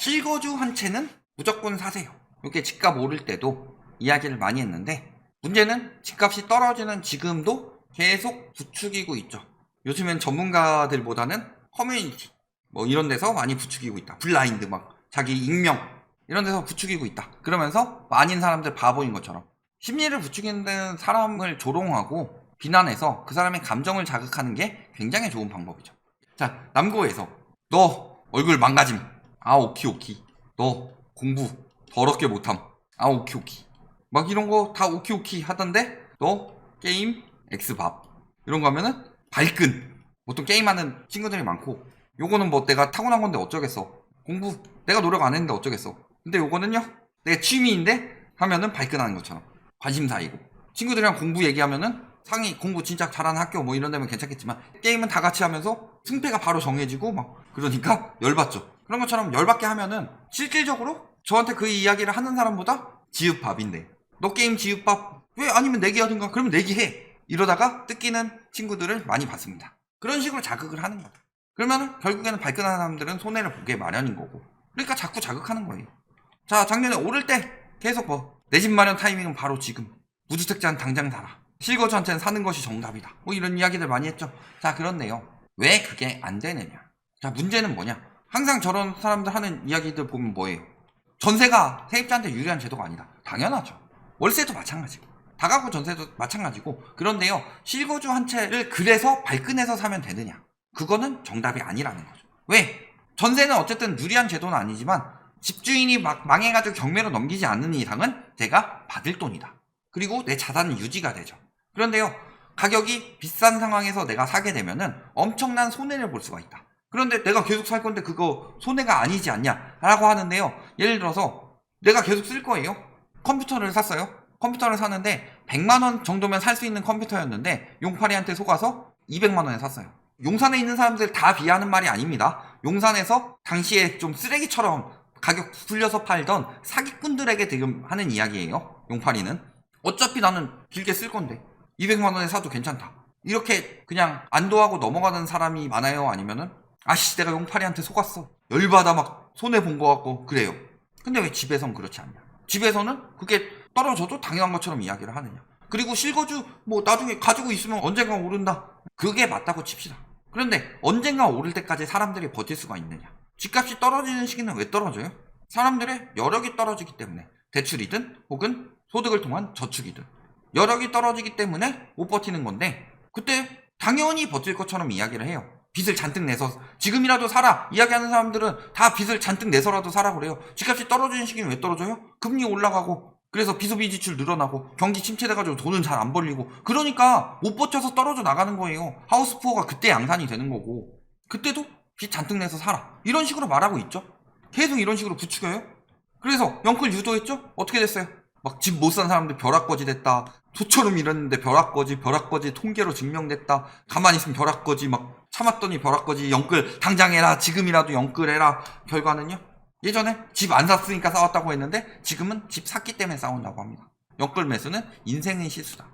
실거주 한 채는 무조건 사세요. 이렇게 집값 오를 때도 이야기를 많이 했는데, 문제는 집값이 떨어지는 지금도 계속 부추기고 있죠. 요즘엔 전문가들보다는 커뮤니티 뭐 이런 데서 많이 부추기고 있다. 블라인드 막 자기 익명 이런 데서 부추기고 있다. 그러면서 많은 사람들 바보인 것처럼 심리를 부추기는 사람을 조롱하고 비난해서 그 사람의 감정을 자극하는 게 굉장히 좋은 방법이죠. 자, 남고에서 너 얼굴 망가짐. 아, 오키. 너 공부 더럽게 못함. 아, 오키. 막 이런 거 다 오키 하던데, 너 게임 X밥 이런 거 하면은 발끈. 보통 게임하는 친구들이 많고, 요거는 뭐 내가 타고난 건데 어쩌겠어. 공부 내가 노력 안 했는데 어쩌겠어. 근데 요거는요, 내 취미인데 하면은 발끈하는 것처럼 관심사이고, 친구들이랑 공부 얘기하면은 상위 공부 진짜 잘하는 학교 뭐 이런 데면 괜찮겠지만, 게임은 다 같이 하면서 승패가 바로 정해지고 막 그러니까 열받죠. 그런 것처럼 열받게 하면은 실질적으로 저한테 그 이야기를 하는 사람보다 지읒밥인데, 너 게임 지읒밥 왜 아니면 내기하든가, 그러면 내기해, 이러다가 뜯기는 친구들을 많이 봤습니다. 그런 식으로 자극을 하는 거죠. 그러면 결국에는 발끈하는 사람들은 손해를 보게 마련인 거고, 그러니까 자꾸 자극하는 거예요. 자, 작년에 오를 때 계속 뭐 내 집 마련 타이밍은 바로 지금, 무주택자는 당장 사라, 실거주 한 채는 사는 것이 정답이다, 뭐 이런 이야기들 많이 했죠. 자, 그런데요, 왜 그게 안 되느냐. 자, 문제는 뭐냐. 항상 저런 사람들 하는 이야기들 보면 뭐예요? 전세가 세입자한테 유리한 제도가 아니다. 당연하죠. 월세도 마찬가지고 다가구 전세도 마찬가지고. 그런데요, 실거주 한 채를 그래서 발끈해서 사면 되느냐, 그거는 정답이 아니라는 거죠. 왜? 전세는 어쨌든 유리한 제도는 아니지만 집주인이 막 망해가지고 경매로 넘기지 않는 이상은 내가 받을 돈이다. 그리고 내 자산은 유지가 되죠. 그런데요, 가격이 비싼 상황에서 내가 사게 되면은 엄청난 손해를 볼 수가 있다. 그런데 내가 계속 살 건데 그거 손해가 아니지 않냐 라고 하는데요, 예를 들어서 내가 계속 쓸 거예요. 컴퓨터를 샀어요. 컴퓨터를 샀는데 100만원 정도면 살 수 있는 컴퓨터였는데 용팔이한테 속아서 200만원에 샀어요. 용산에 있는 사람들 다 비하는 말이 아닙니다. 용산에서 당시에 좀 쓰레기처럼 가격 불려서 팔던 사기꾼들에게 지금 하는 이야기예요. 용팔이는 어차피 나는 길게 쓸 건데 200만원에 사도 괜찮다, 이렇게 그냥 안도하고 넘어가는 사람이 많아요? 아니면은 아씨 내가 용팔이한테 속았어, 열받아, 막 손해본 거 같고 그래요. 근데 왜 집에선 그렇지 않냐. 집에서는 그게 떨어져도 당연한 것처럼 이야기를 하느냐. 그리고 실거주 뭐 나중에 가지고 있으면 언젠가 오른다, 그게 맞다고 칩시다. 그런데 언젠가 오를 때까지 사람들이 버틸 수가 있느냐. 집값이 떨어지는 시기는 왜 떨어져요? 사람들의 여력이 떨어지기 때문에. 대출이든 혹은 소득을 통한 저축이든 여력이 떨어지기 때문에 못 버티는 건데, 그때 당연히 버틸 것처럼 이야기를 해요. 빚을 잔뜩 내서 지금이라도 사라 이야기하는 사람들은 다 빚을 잔뜩 내서라도 사라 그래요. 집값이 떨어지는 시기는 왜 떨어져요? 금리 올라가고, 그래서 비소비 지출 늘어나고, 경기 침체돼가지고 돈은 잘 안 벌리고, 그러니까 못 버텨서 떨어져 나가는 거예요. 하우스푸어가 그때 양산이 되는 거고, 그때도 빚 잔뜩 내서 사라 이런 식으로 말하고 있죠. 계속 이런 식으로 부추겨요. 그래서 영끌 유도했죠. 어떻게 됐어요? 막 집 못 산 사람들 벼락거지 됐다. 소처럼 일했는데 벼락거지 통계로 증명됐다. 가만히 있으면 벼락거지, 막 참았더니 벼락거지. 영끌 당장 해라, 지금이라도 영끌해라. 결과는요, 예전에 집 안 샀으니까 싸웠다고 했는데 지금은 집 샀기 때문에 싸운다고 합니다. 영끌 매수는 인생의 실수다.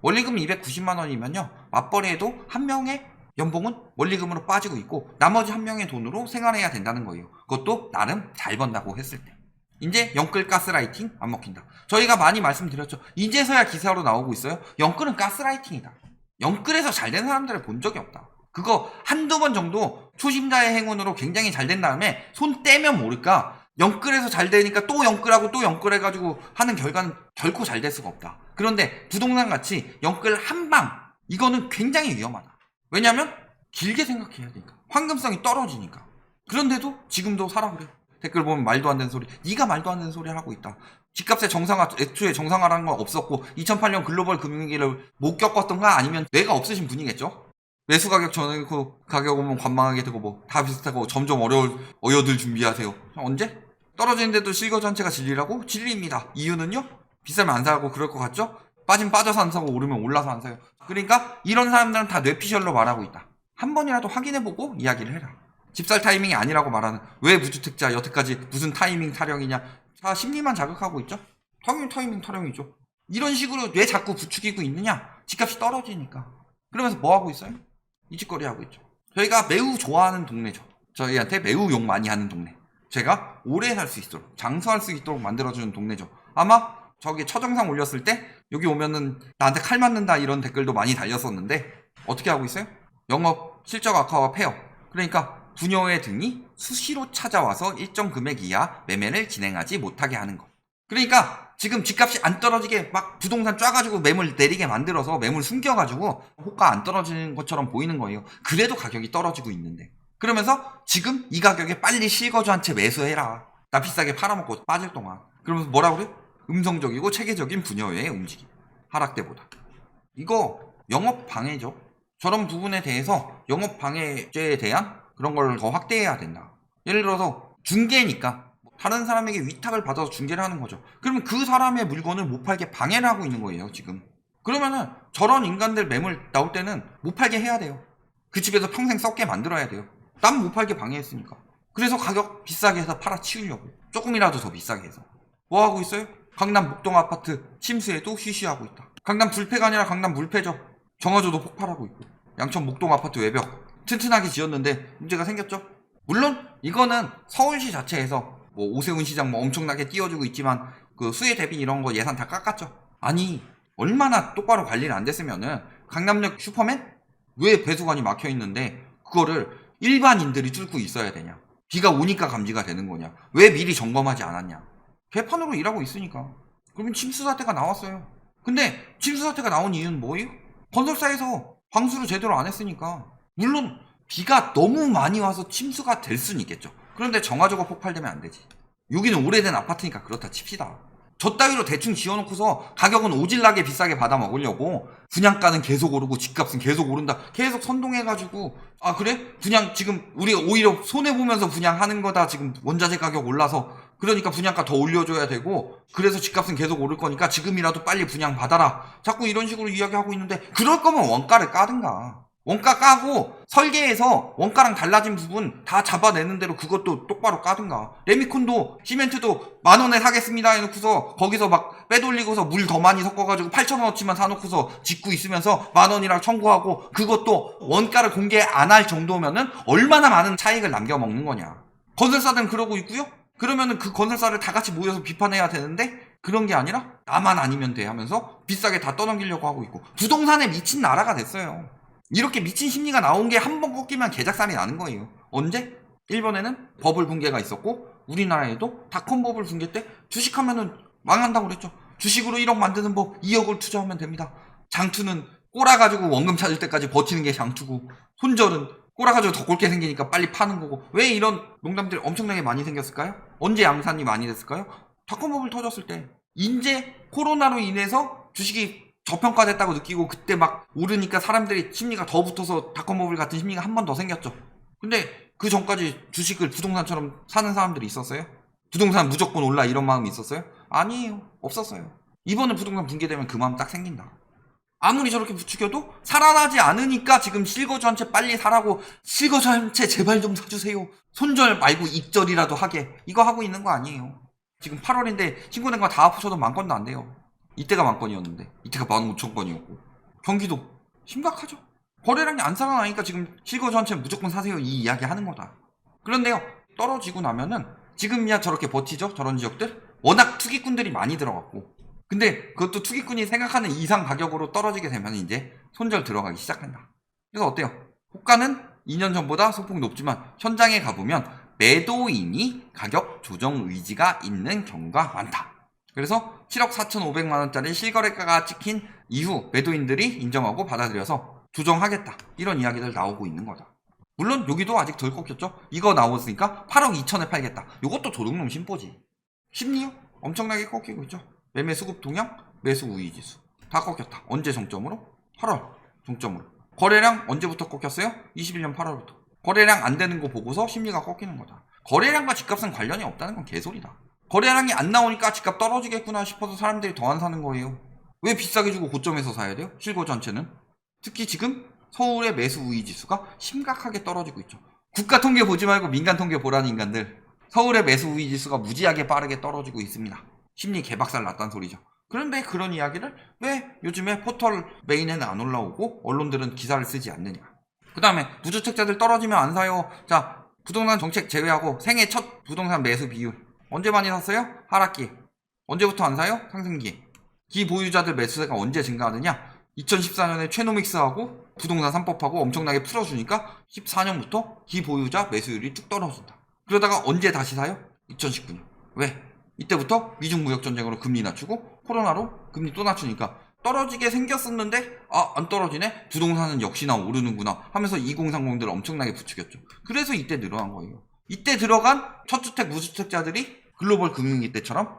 원리금 290만원이면요 맞벌이해도 한 명의 연봉은 원리금으로 빠지고 있고 나머지 한 명의 돈으로 생활해야 된다는 거예요. 그것도 나름 잘 번다고 했을 때. 이제 영끌 가스라이팅 안 먹힌다. 저희가 많이 말씀드렸죠. 이제서야 기사로 나오고 있어요. 영끌은 가스라이팅이다. 영끌에서 잘 된 사람들을 본 적이 없다. 그거 한두 번 정도 초심자의 행운으로 굉장히 잘 된 다음에 손 떼면 모를까, 영끌에서 잘 되니까 또 영끌하고 또 영끌해가지고 하는 결과는 결코 잘 될 수가 없다. 그런데 부동산 같이 영끌 한방, 이거는 굉장히 위험하다. 왜냐면 길게 생각해야 되니까, 황금성이 떨어지니까. 그런데도 지금도 사라 그래. 댓글 보면 말도 안 되는 소리, 네가 말도 안 되는 소리 하고 있다. 집값의 정상화, 애초에 정상화라는 건 없었고 2008년 글로벌 금융위기를 못 겪었던가, 아니면 뇌가 없으신 분이겠죠. 매수 가격 전해놓고 가격 오면 관망하게 되고 뭐 다 비슷하고 점점 어여들 준비하세요. 언제? 떨어지는데도 실거주 한 채가 진리라고? 진리입니다. 이유는요? 비싸면 안 사고 그럴 것 같죠? 빠지면 빠져서 안 사고 오르면 올라서 안 사요. 그러니까 이런 사람들은 다 뇌피셜로 말하고 있다. 한 번이라도 확인해보고 이야기를 해라. 집 살 타이밍이 아니라고 말하는, 왜 무주택자 여태까지 무슨 타이밍 타령이냐. 다 심리만 자극하고 있죠. 당연히 타이밍 타령이죠. 이런 식으로 왜 자꾸 부추기고 있느냐. 집값이 떨어지니까. 그러면서 뭐 하고 있어요? 이 짓거리 하고 있죠. 저희가 매우 좋아하는 동네죠. 저희한테 매우 욕 많이 하는 동네. 제가 오래 살 수 있도록, 장수할 수 있도록 만들어주는 동네죠. 아마 저기 첫영상 올렸을 때 여기 오면은 나한테 칼 맞는다 이런 댓글도 많이 달렸었는데 어떻게 하고 있어요? 영업 실적 악화와 폐업, 그러니까 부녀의 등이 수시로 찾아와서 일정 금액 이하 매매를 진행하지 못하게 하는 거. 그러니까 지금 집값이 안 떨어지게 막 부동산 쫙가지고 매물 내리게 만들어서 매물 숨겨가지고 호가 안 떨어지는 것처럼 보이는 거예요. 그래도 가격이 떨어지고 있는데, 그러면서 지금 이 가격에 빨리 실거주 한 채 매수해라, 나 비싸게 팔아먹고 빠질 동안. 그러면서 뭐라 그래요? 음성적이고 체계적인 부녀의 움직임, 하락대보다. 이거 영업 방해죠. 저런 부분에 대해서 영업 방해죄에 대한 그런 걸 더 확대해야 된다. 예를 들어서 중개니까 다른 사람에게 위탁을 받아서 중개를 하는 거죠. 그러면 그 사람의 물건을 못 팔게 방해를 하고 있는 거예요, 지금. 그러면은 저런 인간들 매물 나올 때는 못 팔게 해야 돼요. 그 집에서 평생 썩게 만들어야 돼요. 남 못 팔게 방해했으니까. 그래서 가격 비싸게 해서 팔아치우려고. 조금이라도 더 비싸게 해서. 뭐 하고 있어요? 강남 목동 아파트 침수에도 쉬쉬하고 있다. 강남 불패가 아니라 강남 물패죠. 정화조도 폭발하고 있고, 양천 목동 아파트 외벽 튼튼하게 지었는데 문제가 생겼죠. 물론 이거는 서울시 자체에서 뭐 오세훈 시장 뭐 엄청나게 띄워주고 있지만 그 수혜 대비 이런 거 예산 다 깎았죠. 아니 얼마나 똑바로 관리를 안 됐으면은 강남역 슈퍼맨 왜 배수관이 막혀 있는데 그거를 일반인들이 뚫고 있어야 되냐? 비가 오니까 감지가 되는 거냐? 왜 미리 점검하지 않았냐? 개판으로 일하고 있으니까. 그러면 침수 사태가 나왔어요. 근데 침수 사태가 나온 이유는 뭐예요? 건설사에서 방수를 제대로 안 했으니까. 물론 비가 너무 많이 와서 침수가 될 수는 있겠죠. 그런데 정화조가 폭발되면 안 되지. 여기는 오래된 아파트니까 그렇다 칩시다. 저 따위로 대충 지어놓고서 가격은 오질나게 비싸게 받아 먹으려고 분양가는 계속 오르고 집값은 계속 오른다, 계속 선동해가지고, 아 그래? 분양 지금 우리 오히려 손해보면서 분양하는 거다, 지금 원자재 가격 올라서. 그러니까 분양가 더 올려줘야 되고, 그래서 집값은 계속 오를 거니까 지금이라도 빨리 분양 받아라, 자꾸 이런 식으로 이야기하고 있는데, 그럴 거면 원가를 까든가. 원가 까고 설계에서 원가랑 달라진 부분 다 잡아내는 대로 그것도 똑바로 까든가. 레미콘도 시멘트도 10,000원에 사겠습니다 해놓고서 거기서 막 빼돌리고서 물 더 많이 섞어가지고 8,000원어치만 사놓고서 짓고 있으면서 10,000원이랑 청구하고, 그것도 원가를 공개 안 할 정도면은 얼마나 많은 차익을 남겨먹는 거냐. 건설사들은 그러고 있고요. 그러면은 그 건설사를 다 같이 모여서 비판해야 되는데 그런 게 아니라 나만 아니면 돼 하면서 비싸게 다 떠넘기려고 하고 있고, 부동산에 미친 나라가 됐어요. 이렇게 미친 심리가 나온 게 한 번 꺾이면 개작살이 나는 거예요. 언제? 일본에는 버블 붕괴가 있었고, 우리나라에도 닷컴 버블 붕괴 때 주식하면은 망한다고 그랬죠. 주식으로 1억 만드는 법 2억을 투자하면 됩니다. 장투는 꼬라가지고 원금 찾을 때까지 버티는 게 장투고, 손절은 꼬라가지고 더 꼴게 생기니까 빨리 파는 거고. 왜 이런 농담들이 엄청나게 많이 생겼을까요? 언제 양산이 많이 됐을까요? 닷컴 버블 터졌을 때. 이제 코로나로 인해서 주식이 저평가됐다고 느끼고 그때 막 오르니까 사람들이 심리가 더 붙어서 닷컴버블 같은 심리가 한 번 더 생겼죠. 근데 그 전까지 주식을 부동산처럼 사는 사람들이 있었어요? 부동산 무조건 올라 이런 마음이 있었어요? 아니에요. 없었어요. 이번에 부동산 붕괴되면 그 마음 딱 생긴다. 아무리 저렇게 부추겨도 살아나지 않으니까 지금 실거주 한 채 빨리 사라고, 실거주 한 채 제발 좀 사주세요, 손절 말고 입절이라도 하게, 이거 하고 있는 거 아니에요. 지금 8월인데 신고된 거 다 합쳐도 10,000건도 안 돼요. 이때가 10,000건이었는데 이때가 15,000건이었고. 경기도 심각하죠. 거래량이 안 살아나니까 지금 실거주 한 채 무조건 사세요 이 이야기 하는 거다. 그런데요, 떨어지고 나면은 지금이야 저렇게 버티죠. 저런 지역들 워낙 투기꾼들이 많이 들어갔고. 근데 그것도 투기꾼이 생각하는 이상 가격으로 떨어지게 되면 이제 손절 들어가기 시작한다. 그래서 어때요? 호가는 2년 전보다 소폭 높지만 현장에 가보면 매도인이 가격 조정 의지가 있는 경우가 많다. 그래서 7억 4,500만원짜리 실거래가가 찍힌 이후 매도인들이 인정하고 받아들여서 조정하겠다, 이런 이야기들 나오고 있는 거다. 물론 여기도 아직 덜 꺾였죠. 이거 나왔으니까 8억 2천에 팔겠다. 이것도 도둑놈 심보지. 심리요? 엄청나게 꺾이고 있죠. 매매 수급 동향, 매수 우위 지수 다 꺾였다. 언제 정점으로? 8월 정점으로. 거래량 언제부터 꺾였어요? 21년 8월부터. 거래량 안 되는 거 보고서 심리가 꺾이는 거다. 거래량과 집값은 관련이 없다는 건 개소리다. 거래량이 안 나오니까 집값 떨어지겠구나 싶어서 사람들이 더 안 사는 거예요. 왜 비싸게 주고 고점에서 사야 돼요? 실거주 전체는. 특히 지금 서울의 매수 우위 지수가 심각하게 떨어지고 있죠. 국가 통계 보지 말고 민간 통계 보라는 인간들. 서울의 매수 우위 지수가 무지하게 빠르게 떨어지고 있습니다. 심리 개박살 났단 소리죠. 그런데 그런 이야기를 왜 요즘에 포털 메인에는 안 올라오고 언론들은 기사를 쓰지 않느냐. 그 다음에 무주택자들 떨어지면 안 사요. 자, 부동산 정책 제외하고 생애 첫 부동산 매수 비율. 언제 많이 샀어요? 하락기. 언제부터 안 사요? 상승기. 기보유자들 매수세가 언제 증가하느냐? 2014년에 최노믹스하고 부동산 3법하고 엄청나게 풀어주니까 14년부터 기보유자 매수율이 쭉 떨어진다. 그러다가 언제 다시 사요? 2019년. 왜? 이때부터 미중 무역전쟁으로 금리 낮추고 코로나로 금리 또 낮추니까 떨어지게 생겼었는데 안 떨어지네? 부동산은 역시나 오르는구나 하면서 2030들 엄청나게 부추겼죠. 그래서 이때 늘어난 거예요. 이때 들어간 첫주택 무주택자들이 글로벌 금융위기 때처럼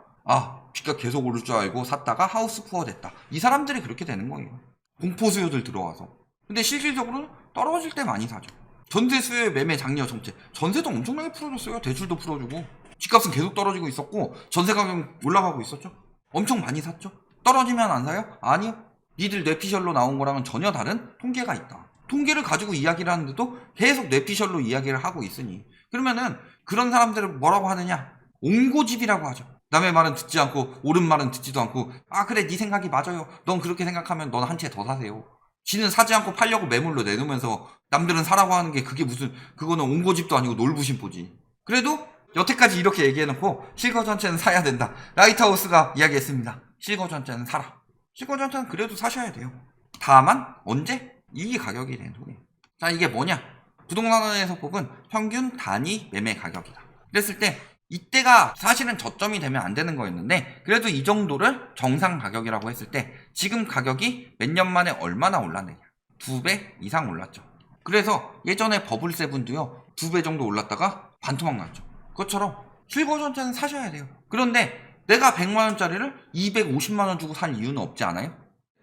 집값 계속 오를 줄 알고 샀다가 하우스 푸어 됐다. 이 사람들이 그렇게 되는 거예요. 공포 수요들 들어와서. 근데 실질적으로는 떨어질 때 많이 사죠. 전세 수요의 매매 장려 정책. 전세도 엄청나게 풀어줬어요. 대출도 풀어주고. 집값은 계속 떨어지고 있었고 전세 가격 올라가고 있었죠. 엄청 많이 샀죠. 떨어지면 안 사요? 아니요. 니들 뇌피셜로 나온 거랑은 전혀 다른 통계가 있다. 통계를 가지고 이야기를 하는데도 계속 뇌피셜로 이야기를 하고 있으니 그러면은 그런 사람들을 뭐라고 하느냐? 옹고집이라고 하죠. 남의 말은 듣지 않고 옳은 말은 듣지도 않고 그래 네 생각이 맞아요. 넌 그렇게 생각하면 넌 한 채 더 사세요. 지는 사지 않고 팔려고 매물로 내놓으면서 남들은 사라고 하는 게 그게 무슨 그거는 옹고집도 아니고 놀부심보지. 그래도 여태까지 이렇게 얘기해놓고 실거 전체는 사야 된다. 라이트하우스가 이야기했습니다. 실거 전체는 사라. 실거 전체는 그래도 사셔야 돼요. 다만 언제? 이 가격이 된 후에. 자, 이게 뭐냐? 부동산원에서 뽑은 평균 단위 매매 가격이다. 그랬을 때 이때가 사실은 저점이 되면 안 되는 거였는데 그래도 이 정도를 정상 가격이라고 했을 때 지금 가격이 몇 년 만에 얼마나 올랐느냐? 2배 이상 올랐죠. 그래서 예전에 버블세븐도요 2배 정도 올랐다가 반토막 났죠. 그것처럼 실거 전체는 사셔야 돼요. 그런데 내가 100만원짜리를 250만원 주고 살 이유는 없지 않아요?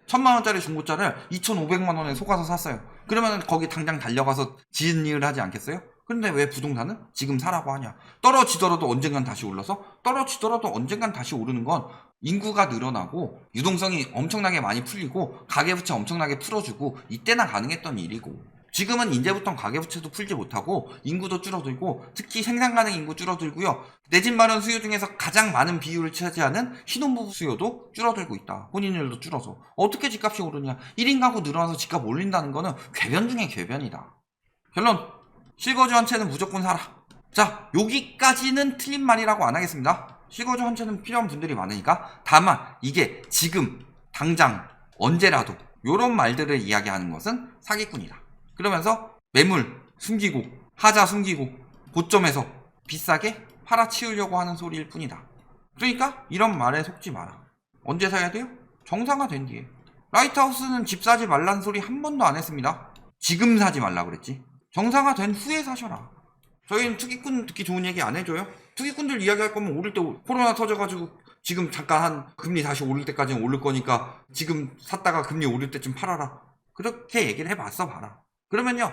1000만원짜리 중고차를 2500만원에 속아서 샀어요. 그러면 거기 당장 달려가서 지은 일을 하지 않겠어요? 근데 왜 부동산은 지금 사라고 하냐? 떨어지더라도 언젠간 다시 올라서 떨어지더라도 언젠간 다시 오르는 건 인구가 늘어나고 유동성이 엄청나게 많이 풀리고 가계부채 엄청나게 풀어주고 이때나 가능했던 일이고 지금은 이제부터 가계부채도 풀지 못하고 인구도 줄어들고 특히 생산가능 인구 줄어들고요. 내 집 마련 수요 중에서 가장 많은 비율을 차지하는 신혼부부 수요도 줄어들고 있다. 혼인율도 줄어서. 어떻게 집값이 오르냐. 1인 가구 늘어나서 집값 올린다는 거는 궤변 중에 궤변이다. 결론. 실거주 한 채는 무조건 사라. 자, 여기까지는 틀린 말이라고 안 하겠습니다. 실거주 한 채는 필요한 분들이 많으니까. 다만 이게 지금 당장 언제라도 이런 말들을 이야기하는 것은 사기꾼이다. 그러면서 매물 숨기고 하자 숨기고 고점에서 비싸게 팔아치우려고 하는 소리일 뿐이다. 그러니까 이런 말에 속지 마라. 언제 사야 돼요? 정상화 된 뒤에. 라이트하우스는 집 사지 말라는 소리 한 번도 안 했습니다. 지금 사지 말라 그랬지. 정상화 된 후에 사셔라. 저희는 투기꾼 듣기 좋은 얘기 안 해줘요. 투기꾼들 이야기할 거면 오를 때 코로나 터져가지고 지금 잠깐 한 금리 다시 오를 때까지는 오를 거니까 지금 샀다가 금리 오를 때쯤 팔아라. 그렇게 얘기를 해봤어 봐라. 그러면요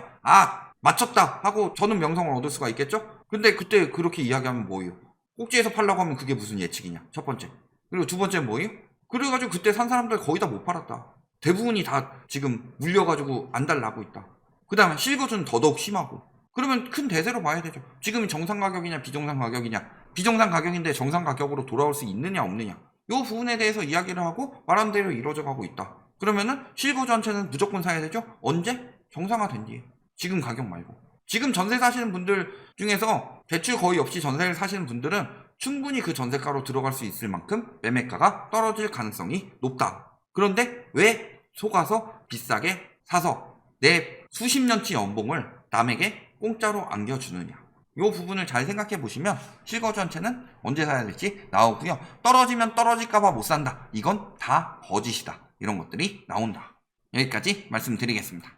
맞췄다 하고 저는 명성을 얻을 수가 있겠죠. 근데 그때 그렇게 이야기하면 뭐예요? 꼭지에서 팔라고 하면 그게 무슨 예측이냐 첫 번째. 그리고 두 번째 뭐예요? 그래가지고 그때 산 사람들 거의 다 못 팔았다. 대부분이 다 지금 물려가지고 안달나고 있다. 그 다음에 실거주는 더더욱 심하고. 그러면 큰 대세로 봐야 되죠. 지금이 정상 가격이냐 비정상 가격이냐. 비정상 가격인데 정상 가격으로 돌아올 수 있느냐 없느냐. 이 부분에 대해서 이야기를 하고 말한 대로 이루어져 가고 있다. 그러면은 실거주 한 채는 무조건 사야 되죠. 언제? 정상화 된 뒤에. 지금 가격 말고. 지금 전세 사시는 분들 중에서 대출 거의 없이 전세를 사시는 분들은 충분히 그 전세가로 들어갈 수 있을 만큼 매매가가 떨어질 가능성이 높다. 그런데 왜 속아서 비싸게 사서 내 수십 년치 연봉을 남에게 공짜로 안겨주느냐. 이 부분을 잘 생각해 보시면 실거주 한 채는 언제 사야 될지 나오고요. 떨어지면 떨어질까봐 못 산다. 이건 다 거짓이다. 이런 것들이 나온다. 여기까지 말씀드리겠습니다.